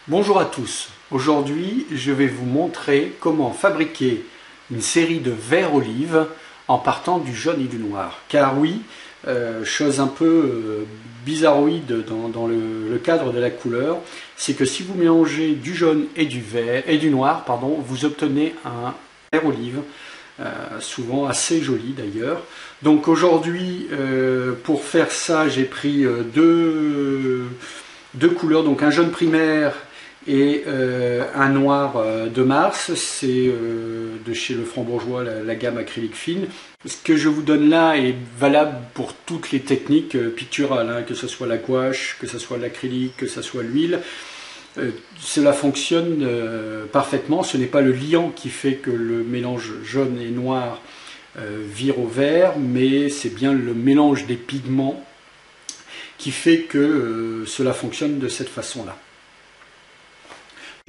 Bonjour à tous, aujourd'hui je vais vous montrer comment fabriquer une série de verres olives en partant du jaune et du noir. Car oui, chose un peu bizarroïde dans le cadre de la couleur, c'est que si vous mélangez du jaune et du noir, vous obtenez un verre olive, souvent assez joli d'ailleurs. Donc aujourd'hui, pour faire ça, j'ai pris deux couleurs, donc un jaune primaire et un noir de Mars, c'est de chez Le Franc-Bourgeois, la gamme acrylique fine. Ce que je vous donne là est valable pour toutes les techniques picturales, hein, que ce soit la gouache, que ce soit l'acrylique, que ce soit l'huile. Cela fonctionne parfaitement. Ce n'est pas le liant qui fait que le mélange jaune et noir vire au vert, mais c'est bien le mélange des pigments qui fait que cela fonctionne de cette façon-là.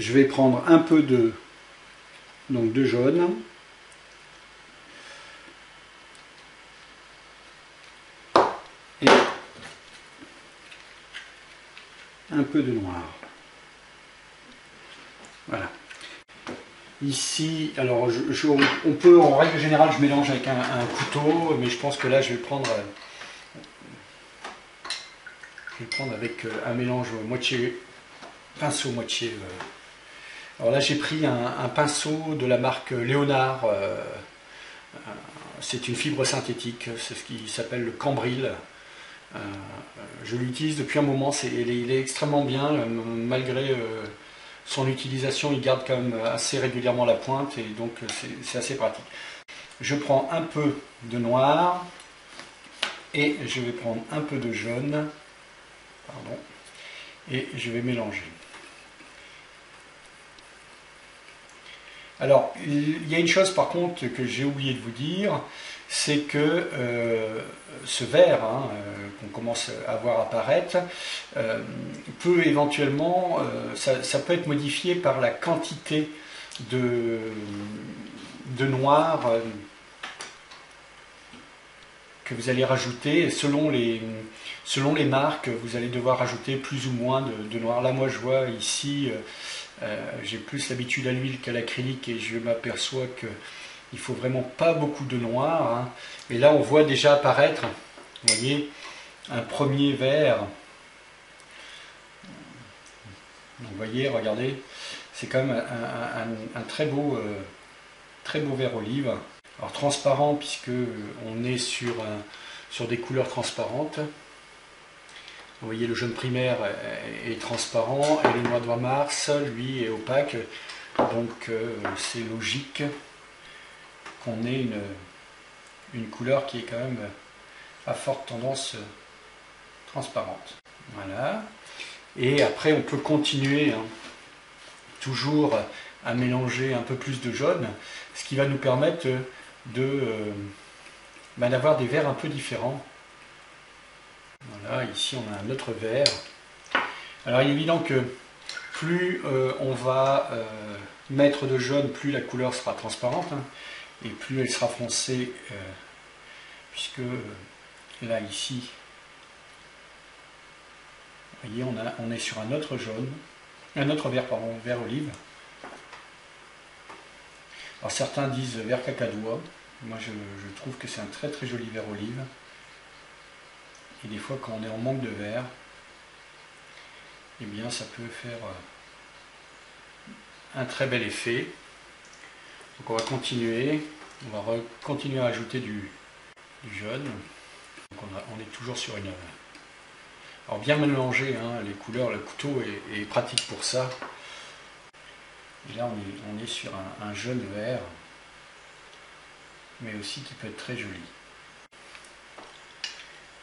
Je vais prendre un peu de jaune. Et un peu de noir. Voilà. Ici, alors on peut, en règle générale, je mélange avec un couteau, mais je pense que là je vais prendre avec un mélange pinceau moitié. Alors là j'ai pris un pinceau de la marque Léonard, c'est une fibre synthétique, c'est ce qui s'appelle le cambril. Je l'utilise depuis un moment, il est extrêmement bien, malgré son utilisation, il garde quand même assez régulièrement la pointe et donc c'est assez pratique. Je prends un peu de noir et je vais prendre un peu de jaune, et je vais mélanger. Alors, il y a une chose par contre que j'ai oublié de vous dire, c'est que ce vert qu'on commence à voir apparaître peut éventuellement, ça peut être modifié par la quantité de noir que vous allez rajouter. Selon les marques, vous allez devoir rajouter plus ou moins de noir. Là, moi, je vois ici, j'ai plus l'habitude à l'huile qu'à l'acrylique et je m'aperçois qu'il ne faut vraiment pas beaucoup de noir. Hein. Et là, on voit déjà apparaître, vous voyez, un premier vert. Donc, vous voyez, regardez, c'est quand même un très beau vert olive. Alors transparent puisque on est sur des couleurs transparentes. Vous voyez, le jaune primaire est transparent et le noir de Mars, lui, est opaque. Donc c'est logique qu'on ait une couleur qui est quand même à forte tendance transparente. Voilà. Et après, on peut continuer toujours à mélanger un peu plus de jaune, ce qui va nous permettre d'avoir des verres un peu différents. Voilà, ici on a un autre vert. Alors il est évident que plus on va mettre de jaune, plus la couleur sera transparente, hein, et plus elle sera foncée, puisque là ici, vous voyez, on est sur un autre vert, vert olive. Alors certains disent vert cacadois, moi je trouve que c'est un très très joli vert olive. Et des fois quand on est en manque de vert, eh bien ça peut faire un très bel effet. Donc on va continuer à ajouter du jaune. Donc on est toujours sur une... Alors bien mélanger les couleurs, le couteau est pratique pour ça. Et là on est sur un jaune vert, mais aussi qui peut être très joli.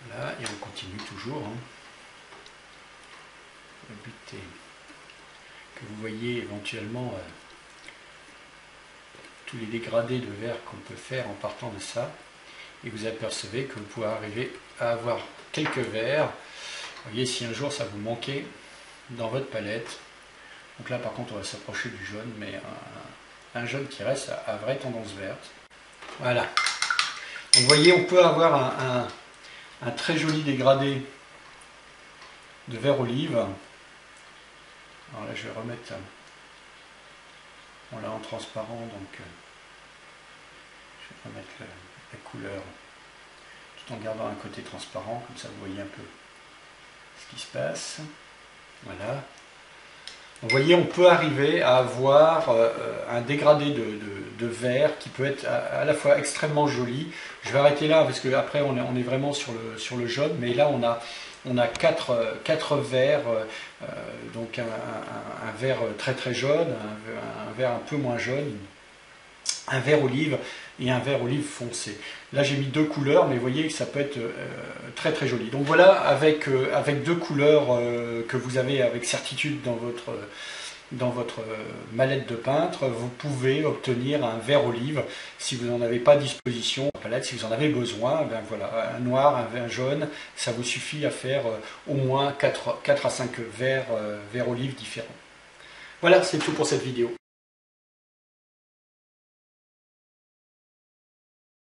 Là, et on continue toujours. Le but est que vous voyez éventuellement tous les dégradés de verre qu'on peut faire en partant de ça. Et vous apercevez que vous pouvez arriver à avoir quelques verres. Vous voyez, si un jour ça vous manquait dans votre palette. Donc là par contre on va s'approcher du jaune, mais un jaune qui reste à vraie tendance verte. Voilà. Donc vous voyez, on peut avoir un très joli dégradé de vert olive Alors là, je vais remettre, on l'a en transparent, donc je vais remettre la couleur tout en gardant un côté transparent, comme ça vous voyez un peu ce qui se passe. Voilà. Vous voyez, on peut arriver à avoir un dégradé de vert qui peut être à la fois extrêmement joli. Je vais arrêter là parce qu'après on est vraiment sur le jaune, mais là on a quatre verts, donc un vert très très jaune, un vert un peu moins jaune, un vert olive et un vert olive foncé. Là j'ai mis deux couleurs, mais vous voyez que ça peut être très très joli. Donc voilà, avec deux couleurs que vous avez avec certitude dans votre mallette de peintre, vous pouvez obtenir un vert olive. Si vous n'en avez pas à disposition, si vous en avez besoin, ben voilà, un noir, un vert jaune, ça vous suffit à faire au moins 4 à 5 verts olive différents. Voilà, c'est tout pour cette vidéo.